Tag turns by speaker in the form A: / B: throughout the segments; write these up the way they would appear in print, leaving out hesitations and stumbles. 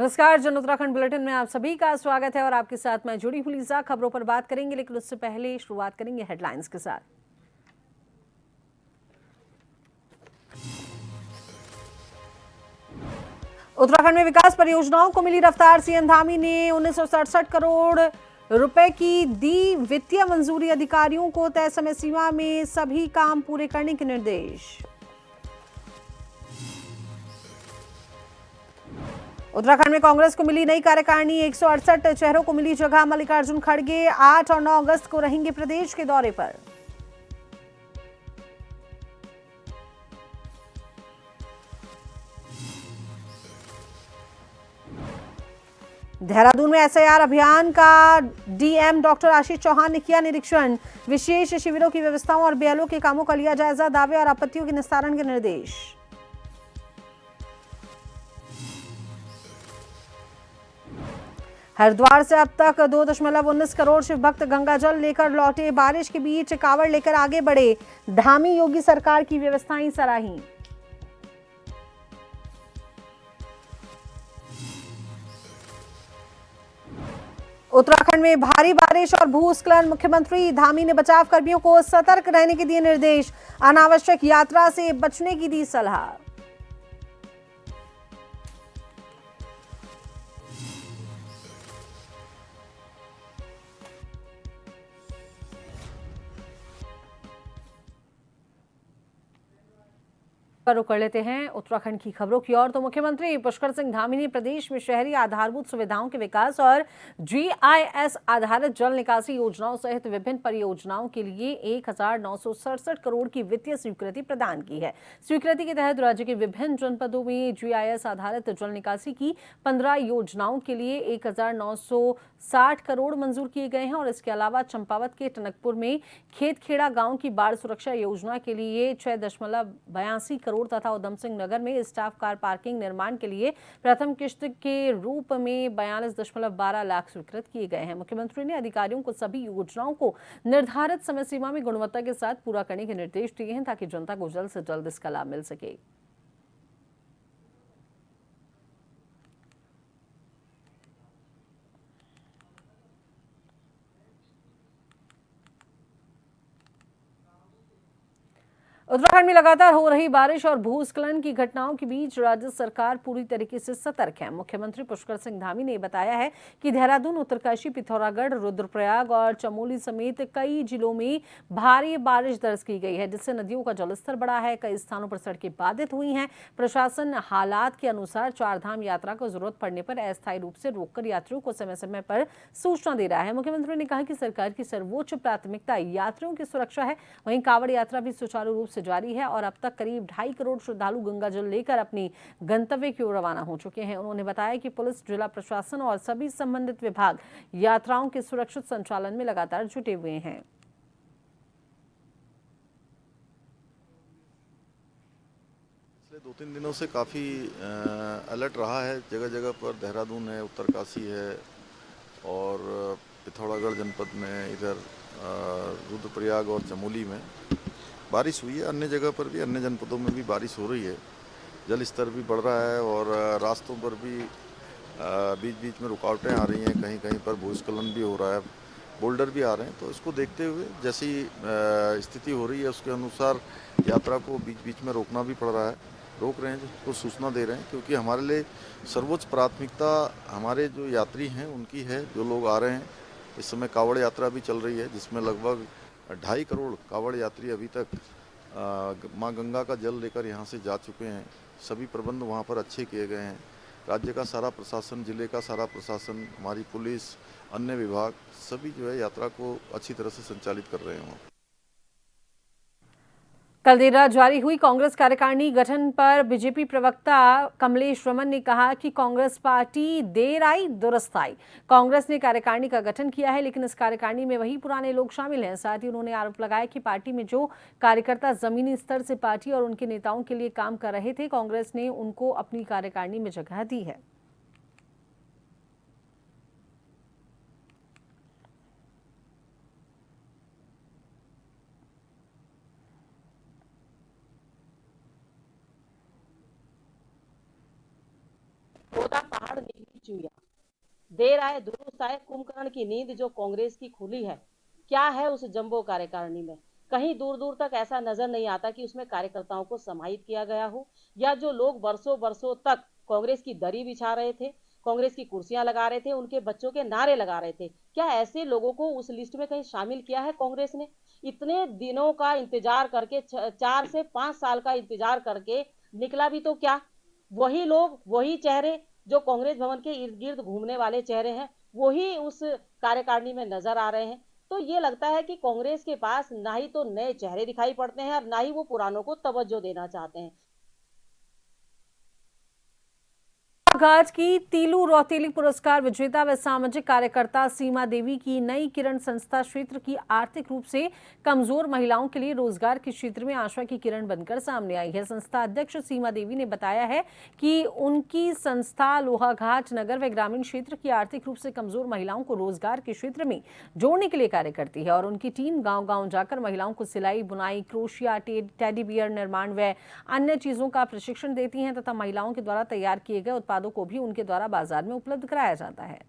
A: नमस्कार, जन उत्तराखंड बुलेटिन में आप सभी का स्वागत है और आपके साथ मैं जुड़ी हूं लीजा। खबरों पर बात करेंगे, लेकिन उससे पहले शुरुआत करेंगे हेडलाइंस के साथ। उत्तराखंड में विकास परियोजनाओं को मिली रफ्तार। सीएम धामी ने 1967 करोड़ रुपए की दी वित्तीय मंजूरी। अधिकारियों को तय समय सीमा में सभी काम पूरे करने के निर्देश। उत्तराखंड में कांग्रेस को मिली नई कार्यकारिणी। 168 चेहरों को मिली जगह। मल्लिकार्जुन खड़गे 8 और 9 अगस्त को रहेंगे प्रदेश के दौरे पर। देहरादून में एसआईआर अभियान का डीएम डॉक्टर आशीष चौहान ने किया निरीक्षण। विशेष शिविरों की व्यवस्थाओं और बीएलओ के कामों का लिया जायजा। दावे और आपत्तियों के निस्तारण के निर्देश। हरिद्वार से अब तक 2.19 करोड़ शिव भक्त गंगा जल लेकर लौटे। बारिश के बीच कावड़ लेकर आगे बढ़े। धामी योगी सरकार की व्यवस्थाएं सराही। उत्तराखंड में भारी बारिश और भूस्खलन। मुख्यमंत्री धामी ने बचाव कर्मियों को सतर्क रहने के दिए निर्देश। अनावश्यक यात्रा से बचने की दी सलाह। रुक कर लेते हैं उत्तराखंड की खबरों की ओर। तो मुख्यमंत्री पुष्कर सिंह धामी ने प्रदेश में शहरी आधारभूत सुविधाओं के विकास और जीआईएस आधारित जल निकासी योजनाओं सहित विभिन्न परियोजनाओं के लिए 1967 करोड़ की वित्तीय स्वीकृति प्रदान की है। स्वीकृति के तहत राज्य के विभिन्न जनपदों में जीआईएस आधारित जल निकासी की 15 योजनाओं के लिए 1960 करोड़ मंजूर किए गए हैं और इसके अलावा चंपावत के टनकपुर में खेतखेड़ा गांव की बाढ़ सुरक्षा योजना के लिए 6.82 करोड़ तथा उधम सिंह नगर में स्टाफ कार पार्किंग निर्माण के लिए प्रथम किश्त के रूप में 42.12 लाख स्वीकृत किए गए हैं। मुख्यमंत्री ने अधिकारियों को सभी योजनाओं को निर्धारित समय सीमा में गुणवत्ता के साथ पूरा करने के निर्देश दिए हैं ताकि जनता को जल्द से जल्द इसका लाभ मिल सके। उत्तराखंड में लगातार हो रही बारिश और भूस्खलन की घटनाओं के बीच राज्य सरकार पूरी तरीके से सतर्क है। मुख्यमंत्री पुष्कर सिंह धामी ने बताया है कि देहरादून, उत्तरकाशी, पिथौरागढ़, रुद्रप्रयाग और चमोली समेत कई जिलों में भारी बारिश दर्ज की गई है, जिससे नदियों का जलस्तर बढ़ा है। कई स्थानों पर सड़कें बाधित हुई हैं। प्रशासन हालात के अनुसार चारधाम यात्रा को जरूरत पड़ने पर अस्थायी रूप से रोककर यात्रियों को समय समय पर सूचना दे रहा है। मुख्यमंत्री ने कहा कि सरकार की सर्वोच्च प्राथमिकता यात्रियों की सुरक्षा है। वहीं कांवड़ यात्रा भी सुचारू रूप से जारी है और अब तक करीब 2.5 करोड़ श्रद्धालु गंगा जल लेकर अपनी गंतव्य की ओर रवाना हो चुके हैं। उन्होंने बताया कि पुलिस, जिला प्रशासन और सभी संबंधित विभाग यात्राओं के सुरक्षित संचालन में लगातार जुटे हुए हैं।
B: पिछले 2-3 दिनों से काफ़ी अलर्ट रहा है। जगह जगह पर देहरादून है, उत्तरकाशी है और पिथौरागढ़ जनपद में, इधर रुद्रप्रयाग और चमोली में बारिश हुई है। अन्य जगह पर भी, अन्य जनपदों में भी बारिश हो रही है। जल स्तर भी बढ़ रहा है और रास्तों पर भी बीच बीच में रुकावटें आ रही हैं। कहीं कहीं पर भूस्खलन भी हो रहा है, बोल्डर भी आ रहे हैं। तो इसको देखते हुए जैसी स्थिति हो रही है उसके अनुसार यात्रा को बीच बीच में रोकना भी पड़ रहा है। रोक रहे हैं, जिसको सूचना दे रहे हैं, क्योंकि हमारे लिए सर्वोच्च प्राथमिकता हमारे जो यात्री हैं उनकी है, जो लोग आ रहे हैं। इस समय कावड़ यात्रा भी चल रही है, जिसमें लगभग 2.5 करोड़ कावड़ यात्री अभी तक माँ गंगा का जल लेकर यहाँ से जा चुके हैं। सभी प्रबंध वहाँ पर अच्छे किए गए हैं। राज्य का सारा प्रशासन, जिले का सारा प्रशासन, हमारी पुलिस, अन्य विभाग सभी जो है यात्रा को अच्छी तरह से संचालित कर रहे हैं।
A: कल देर रात जारी हुई कांग्रेस कार्यकारिणी गठन पर बीजेपी प्रवक्ता कमलेश रमन ने कहा कि कांग्रेस पार्टी देर आई दुरुस्त आई। कांग्रेस ने कार्यकारिणी का गठन किया है, लेकिन इस कार्यकारिणी में वही पुराने लोग शामिल हैं। साथ ही उन्होंने आरोप लगाया कि पार्टी में जो कार्यकर्ता जमीनी स्तर से पार्टी और उनके नेताओं के लिए काम कर रहे थे, कांग्रेस ने उनको अपनी कार्यकारिणी में जगह दी है।
C: होता पहाड़ निकली चुईया। देर आए दुरुस्त आए, कुंभकर्ण की नींद जो कांग्रेस की खुली है। क्या है उस जंबो कार्यकारिणी में? कहीं दूर दूर तक ऐसा नजर नहीं आता कि उसमें कार्यकर्ताओं को समाहित किया गया हो, या जो लोग बरसों बरसों तक कांग्रेस की दरी बिछा रहे थे, कांग्रेस की कुर्सियां लगा रहे थे, उनके बच्चों के नारे लगा रहे थे, क्या ऐसे लोगों को उस लिस्ट में कहीं शामिल किया है कांग्रेस ने? इतने दिनों का इंतजार करके, 4 से 5 साल का इंतजार करके निकला भी तो क्या? वही लोग, वही चेहरे जो कांग्रेस भवन के इर्द गिर्द घूमने वाले चेहरे हैं, वही उस कार्यकारिणी में नजर आ रहे हैं। तो ये लगता है कि कांग्रेस के पास ना ही तो नए चेहरे दिखाई पड़ते हैं और ना ही वो पुरानों को तवज्जो देना चाहते हैं।
A: घाट की तीलू रौतेली पुरस्कार विजेता व सामाजिक कार्यकर्ता सीमा देवी की नई किरण संस्था क्षेत्र की आर्थिक रूप से कमजोर महिलाओं के लिए रोजगार के क्षेत्र में आशा की किरण बनकर सामने आई है। संस्था अध्यक्ष सीमा देवी ने बताया है कि उनकी संस्था लोहाघाट नगर व ग्रामीण क्षेत्र की आर्थिक रूप से कमजोर महिलाओं को रोजगार के क्षेत्र में जोड़ने के लिए कार्य करती है और उनकी टीम गांव-गांव जाकर महिलाओं को सिलाई, बुनाई, क्रोशिया, टेडी बियर निर्माण व अन्य चीजों का प्रशिक्षण देती है तथा महिलाओं के द्वारा तैयार किए गए उत्पादों को भी उनके द्वारा बाजार में उपलब्ध कराया जाता है।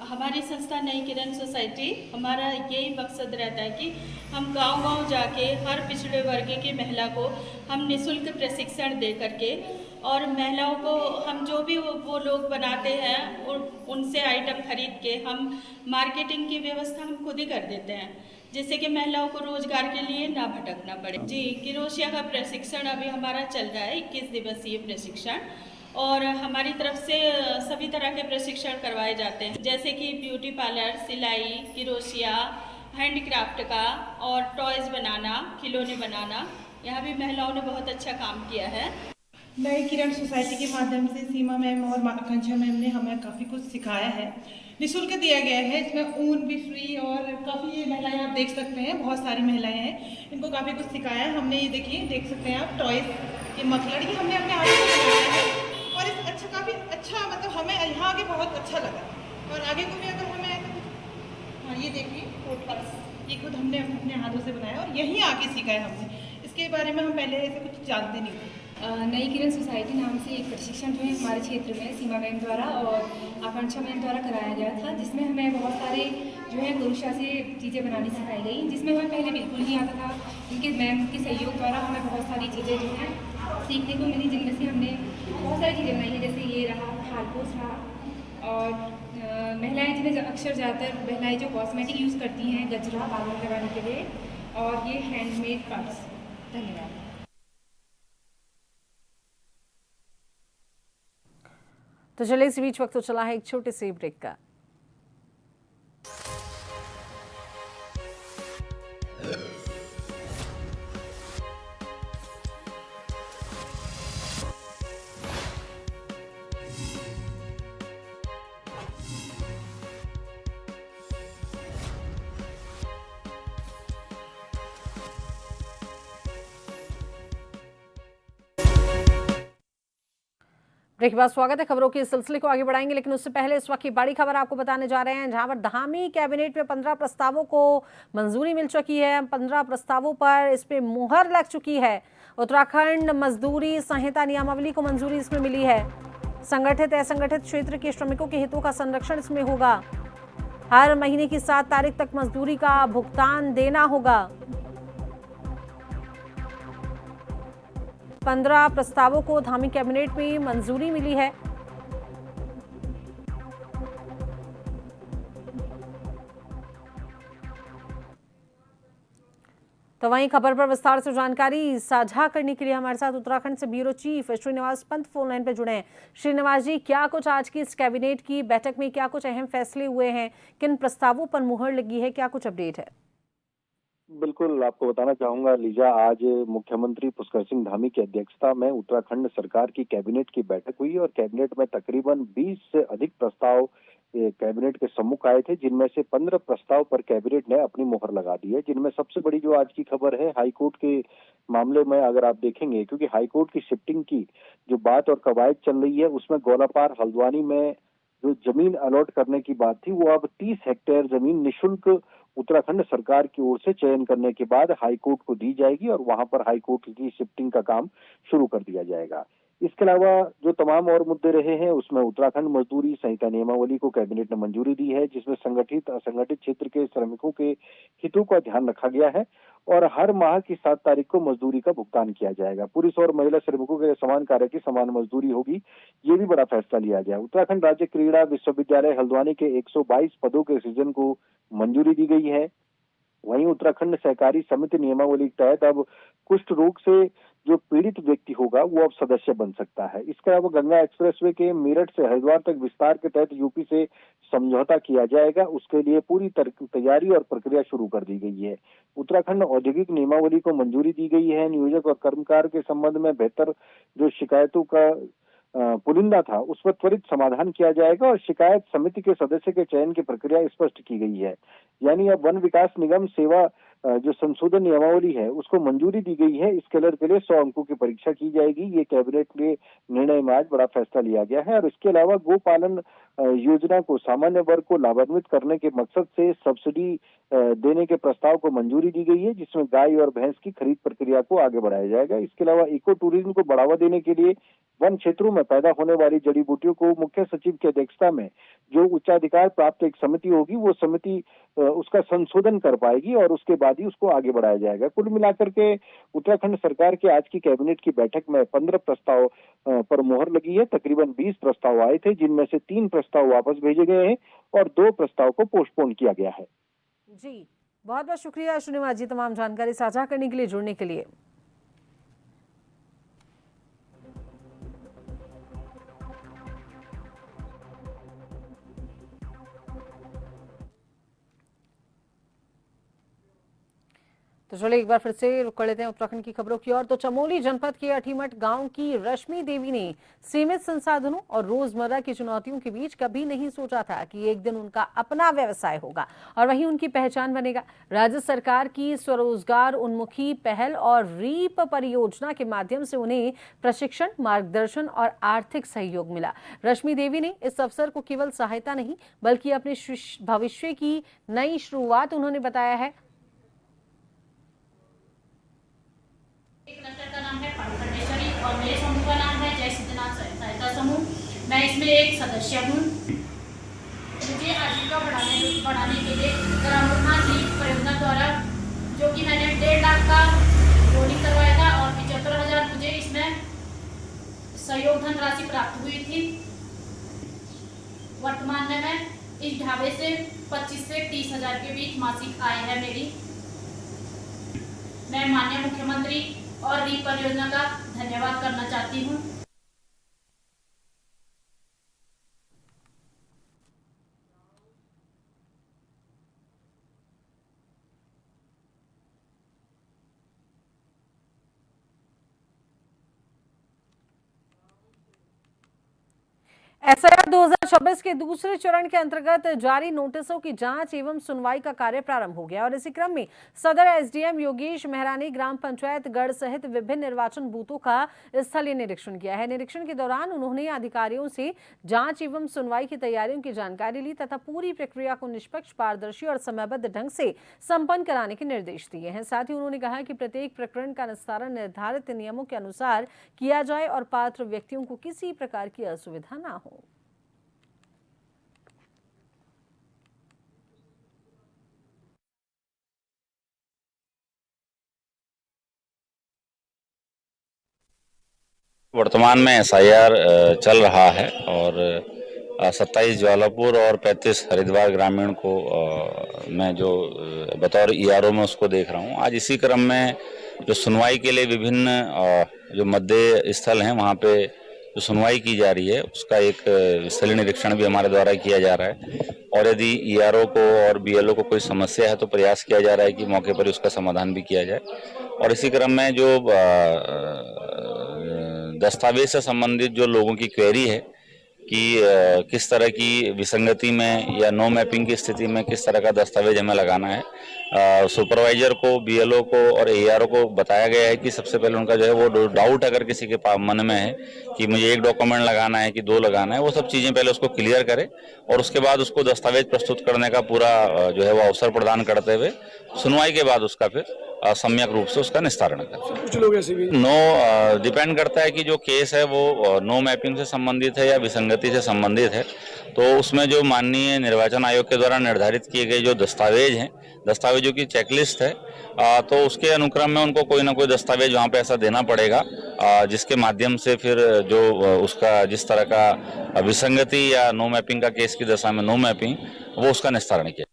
D: हमारी संस्था नई किरण सोसाइटी, हमारा यही मकसद रहता है कि हम गांव-गांव जाके हर पिछड़े वर्ग की महिला को हम निःशुल्क प्रशिक्षण दे करके, और महिलाओं को हम जो भी वो लोग बनाते हैं उनसे आइटम खरीद के हम मार्केटिंग की व्यवस्था हम खुद ही कर देते हैं, जिससे कि महिलाओं को रोजगार के लिए ना भटकना पड़े। जी, क्रोशिया का प्रशिक्षण अभी हमारा चल रहा है, 21 दिवसीय प्रशिक्षण, और हमारी तरफ से सभी तरह के प्रशिक्षण करवाए जाते हैं, जैसे कि ब्यूटी पार्लर, सिलाई, क्रोशिया, हैंडक्राफ्ट का, और टॉयज बनाना, खिलौने बनाना। यहाँ भी महिलाओं ने बहुत अच्छा काम किया है।
E: नई किरण सोसाइटी के माध्यम से सीमा मैम और आकांक्षा मैम ने हमें काफ़ी कुछ सिखाया है, निःशुल्क दिया गया है। इसमें ऊन भी फ्री, और काफ़ी ये महिलाएं आप देख सकते हैं, बहुत सारी महिलाएं हैं, इनको काफ़ी कुछ सिखाया है हमने। ये देखिए, देख सकते हैं आप, टॉयज, ये मफलर, ये हमने अपने हाथ से बनाया है, और इस काफ़ी अच्छा, मतलब हमें यहाँ आके बहुत अच्छा लगा, और आगे को भी अगर हमें ऐसा कुछ, हाँ ये देखिए कोट पर्स, ये खुद हमने अपने हाथों से बनाया और यहीं आके सीखा है हमने। इसके बारे में हम पहले ऐसे कुछ जानते नहीं थे।
F: नई किरण सोसाइटी नाम से एक प्रशिक्षण जो है हमारे क्षेत्र में सीमा मैम द्वारा और आकांक्षा मैम द्वारा कराया गया था, जिसमें हमें बहुत सारे जो है क्रोशिया से चीज़ें बनानी सिखाई गई, जिसमें हमें पहले बिल्कुल नहीं आता था। इनके मैम के सहयोग द्वारा हमें बहुत सारी चीज़ें जो हैं सीखने को मिली, जिनमें से हमने बहुत सारी चीज़ें बनाई हैं, जैसे ये रहा हारपोस रहा, और महिलाएँ जिन्हें अक्सर ज़्यादातर महिलाएँ जो कॉस्मेटिक यूज़ करती हैं, गजरा बालों में लगाने के लिए, और ये हैंडमेड पर्स। धन्यवाद।
A: तो चलिए इस बीच वक्त तो चला है एक छोटे से ब्रेक का। ब्रेक के बाद स्वागत है। खबरों के सिलसिले को आगे बढ़ाएंगे, लेकिन उससे पहले इस वक्त की बड़ी खबर आपको बताने जा रहे हैं, जहां पर धामी कैबिनेट में 15 प्रस्तावों को मंजूरी मिल चुकी है। 15 प्रस्तावों पर इस पे मुहर लग चुकी है। उत्तराखंड मजदूरी संहिता नियमावली को मंजूरी इसमें मिली है। संगठित असंगठित क्षेत्र के श्रमिकों के हितों का संरक्षण इसमें होगा। हर महीने की 7 तारीख तक मजदूरी का भुगतान देना होगा। 15 प्रस्तावों को धामी कैबिनेट में मंजूरी मिली है। तो वहीं खबर पर विस्तार से जानकारी साझा करने के लिए हमारे साथ उत्तराखंड से bureau chief Srinivas Pant phone line पर जुड़े हैं। श्रीनिवास जी, क्या कुछ आज की इस कैबिनेट की बैठक में क्या कुछ अहम फैसले हुए हैं, किन प्रस्तावों पर मुहर लगी है, क्या कुछ अपडेट है?
G: बिल्कुल, आपको बताना चाहूंगा लीजा, आज मुख्यमंत्री पुष्कर सिंह धामी की अध्यक्षता में उत्तराखंड सरकार की कैबिनेट की बैठक हुई और कैबिनेट में तकरीबन 20 से अधिक प्रस्ताव कैबिनेट के सम्मुख आए थे, जिनमें से 15 प्रस्ताव पर कैबिनेट ने अपनी मोहर लगा दी है। जिनमें सबसे बड़ी जो आज की खबर है, हाईकोर्ट के मामले में अगर आप देखेंगे, क्योंकि हाईकोर्ट की शिफ्टिंग की जो बात और कवायद चल रही है, उसमें गोलापार हल्द्वानी में जो जमीन अलॉट करने की बात थी, वो अब 30 हेक्टेयर जमीन निःशुल्क उत्तराखंड सरकार की ओर से चयन करने के बाद हाईकोर्ट को दी जाएगी और वहां पर हाईकोर्ट की शिफ्टिंग का काम शुरू कर दिया जाएगा। इसके अलावा जो तमाम और मुद्दे रहे हैं उसमें उत्तराखंड मजदूरी संहिता नियमावली को कैबिनेट ने मंजूरी दी है, जिसमें संगठित असंगठित क्षेत्र के श्रमिकों के हितों का ध्यान रखा गया है और हर माह की 7 तारीख को मजदूरी का भुगतान किया जाएगा। पुरुष और महिला श्रमिकों के समान कार्य की समान मजदूरी होगी, ये भी बड़ा फैसला लिया गया। उत्तराखंड राज्य क्रीड़ा विश्वविद्यालय हल्द्वानी के 122 पदों के सृजन को मंजूरी दी गई है। वहीं उत्तराखंड सहकारी समिति नियमावली के तहत अब कुष्ठ रोग से जो पीड़ित व्यक्ति होगा वो अब सदस्य बन सकता है। इसके अलावा गंगा एक्सप्रेसवे के मेरठ से हरिद्वार तक विस्तार के तहत यूपी से समझौता किया जाएगा, उसके लिए पूरी तैयारी और प्रक्रिया शुरू कर दी गई है। उत्तराखंड औद्योगिक नियमावली को मंजूरी दी गई है। नियोजक और कर्मकार के संबंध में बेहतर जो शिकायतों का पुलिंदा था उस पर त्वरित समाधान किया जाएगा और शिकायत समिति के सदस्य के चयन की प्रक्रिया स्पष्ट की गई है। यानी अब वन विकास निगम सेवा जो संशोधन नियमावली है उसको मंजूरी दी गई है। स्केलर के लिए 100 अंकों की परीक्षा की जाएगी। ये कैबिनेट के निर्णय में आज बड़ा फैसला लिया गया है और इसके अलावा गोपालन योजना को सामान्य वर्ग को लाभान्वित करने के मकसद से सब्सिडी देने के प्रस्ताव को मंजूरी दी गई है, जिसमें गाय और भैंस की खरीद प्रक्रिया को आगे बढ़ाया जाएगा। इसके अलावा इको टूरिज्म को बढ़ावा देने के लिए वन क्षेत्रों में पैदा होने वाली जड़ी बूटियों को मुख्य सचिव की अध्यक्षता में जो उच्चाधिकार प्राप्त एक समिति होगी, वो समिति उसका संशोधन कर पाएगी और उसके बाद ही उसको आगे बढ़ाया जाएगा। कुल मिलाकर के उत्तराखंड सरकार के आज की कैबिनेट की बैठक में 15 प्रस्ताव पर मोहर लगी है। तकरीबन 20 प्रस्ताव आए थे, जिनमें से 3 प्रस्ताव वापस भेजे गए हैं और 2 प्रस्ताव को पोस्टपोन किया गया है।
A: जी, बहुत बहुत शुक्रिया श्रीनिवास जी तमाम जानकारी साझा करने के लिए, जुड़ने के लिए। तो चलिए एक बार फिर से रुक कर लेते हैं उत्तराखंड की खबरों की ओर। तो चमोली जनपद के अठीमठ गांव की रश्मि देवी ने सीमित संसाधनों और रोजमर्रा की चुनौतियों के बीच कभी नहीं सोचा था कि एक दिन उनका अपना व्यवसाय होगा और वहीं उनकी पहचान बनेगा। राज्य सरकार की स्वरोजगार उन्मुखी पहल और रीप परियोजना के माध्यम से उन्हें प्रशिक्षण, मार्गदर्शन और आर्थिक सहयोग मिला। रश्मि देवी ने इस अवसर को केवल सहायता नहीं बल्कि अपने भविष्य की नई शुरुआत उन्होंने बताया है।
H: का नाम है पांडेश्वरी और मेरे समूह का नाम है जय सिद्धनाथ सहायता समूह। मैं इसमें एक सदस्य हूँ। मुझे आजीविका बढ़ाने के लिए ग्रामोन्नयन लीग परियोजना द्वारा जो कि मैंने 1.5 लाख का लोनिंग करवाया था और 75,000 मुझे इसमें सहयोग धन राशि प्राप्त हुई थी। वर्तमान में मैं इस ढाबे से 25 से 30,000 के बीच मासिक आय है मेरी। मैं माननीय मुख्यमंत्री और रीप परियोजना का धन्यवाद करना चाहती हूँ।
A: एसआईआर 2026 के दूसरे चरण के अंतर्गत जारी नोटिसों की जांच एवं सुनवाई का कार्य प्रारंभ हो गया और इसी क्रम में सदर एसडीएम योगेश मेहरा ने ग्राम पंचायत गढ़ सहित विभिन्न निर्वाचन बूथों का स्थलीय निरीक्षण किया है। निरीक्षण के दौरान उन्होंने अधिकारियों से जांच एवं सुनवाई की तैयारियों की जानकारी ली तथा पूरी प्रक्रिया को निष्पक्ष, पारदर्शी और समयबद्ध ढंग से संपन्न कराने के निर्देश दिए हैं। साथ ही उन्होंने कहा कि प्रत्येक प्रकरण का निस्तारण निर्धारित नियमों के अनुसार किया जाए और पात्र व्यक्तियों को किसी प्रकार की असुविधा न हो।
I: वर्तमान में एसआईआर चल रहा है और 27 ज्वालापुर और 35 हरिद्वार ग्रामीण को मैं जो बतौर ईआरओ में उसको देख रहा हूँ। आज इसी क्रम में जो सुनवाई के लिए विभिन्न जो मध्य स्थल हैं वहाँ पे जो सुनवाई की जा रही है उसका एक स्थलीय निरीक्षण भी हमारे द्वारा किया जा रहा है और यदि ईआरओ को और बीएलओ को कोई समस्या है तो प्रयास किया जा रहा है कि मौके पर उसका समाधान भी किया जाए। और इसी क्रम में जो दस्तावेज से संबंधित जो लोगों की क्वेरी है कि किस तरह की विसंगति में या नो मैपिंग की स्थिति में किस तरह का दस्तावेज हमें लगाना है। सुपरवाइजर को, बीएलओ को और एआरओ को बताया गया है कि सबसे पहले उनका जो है वो डाउट अगर किसी के मन में है कि मुझे 1 डॉक्यूमेंट लगाना है कि 2 लगाना है, वो सब चीज़ें पहले उसको क्लियर करे और उसके बाद उसको दस्तावेज प्रस्तुत करने का पूरा जो है वो अवसर प्रदान करते हुए सुनवाई के बाद उसका फिर सम्यक रूप से उसका निस्तारण करें।
J: कुछ लोग ऐसे भी
I: डिपेंड करता है कि जो केस है वो नो मैपिंग से संबंधित है या विसंगति से संबंधित है, तो उसमें जो माननीय निर्वाचन आयोग के द्वारा निर्धारित किए गए जो दस्तावेज हैं, दस्तावेजों की चेकलिस्ट है, तो उसके अनुक्रम में उनको कोई ना कोई दस्तावेज वहाँ पे ऐसा देना पड़ेगा जिसके माध्यम से फिर जो उसका जिस तरह का विसंगति या नो मैपिंग का केस की दशा में नो मैपिंग, वो उसका निस्तारण किया।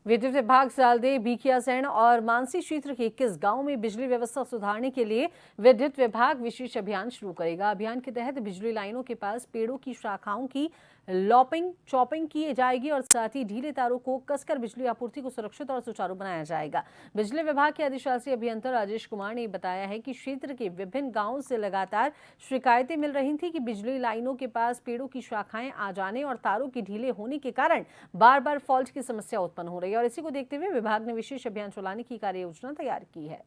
A: विद्युत विभाग सालदे, भिकियासैंण और मानसी क्षेत्र के 21 गांवों में बिजली व्यवस्था सुधारने के लिए विद्युत विभाग विशेष अभियान शुरू करेगा। अभियान के तहत बिजली लाइनों के पास पेड़ों की शाखाओं की लॉपिंग चॉपिंग की जाएगी और साथ ही ढीले तारों को कसकर बिजली आपूर्ति को सुरक्षित और सुचारू बनाया जाएगा। बिजली विभाग के अधिशासी अभियंता राजेश कुमार ने बताया है कि क्षेत्र के विभिन्न गांवों से लगातार शिकायतें मिल रही थी कि बिजली लाइनों के पास पेड़ों की शाखाएं आ जाने और तारों के ढीले होने के कारण बार बार फॉल्ट की समस्या उत्पन्न हो रही है और इसी को देखते हुए विभाग ने विशेष अभियान चलाने की कार्य योजना तैयार की है।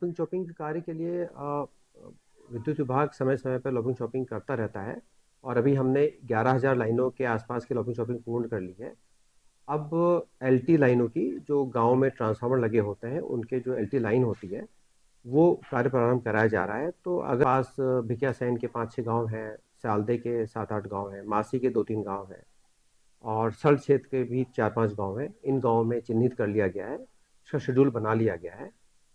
K: चॉपिंग कार्य के लिए विद्युत विभाग समय समय पर लॉपिंग शॉपिंग करता रहता है और अभी हमने 11,000 लाइनों के आसपास की लॉपिंग शॉपिंग पूर्ण कर ली है। अब एलटी लाइनों की जो गांव में ट्रांसफार्मर लगे होते हैं उनके जो एलटी लाइन होती है वो कार्य प्रारंभ कराया जा रहा है। तो अगर पास भिकियासैंण के 5-6 गांव हैं, सालदे के 7-8 गांव हैं, मासी के 2-3 गांव हैं और सल्ट क्षेत्र के भी 4-5 गांव हैं। इन गाँवों में चिन्हित कर लिया गया है, इसका शेड्यूल बना लिया गया है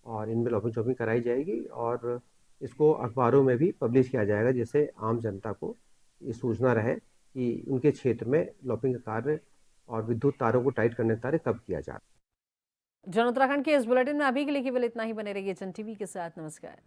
K: और इनमें लॉपिंग शॉपिंग कराई जाएगी और इसको अखबारों में भी पब्लिश किया जाएगा जिससे आम जनता को ये सूचना रहे कि उनके क्षेत्र में लॉपिंग का कार्य और विद्युत तारों को टाइट करने का कार्य कब किया जा रहा है।
A: जन उत्तराखंड के इस बुलेटिन में अभी के लिए केवल इतना ही। बने रहिए जन टीवी के साथ। नमस्कार।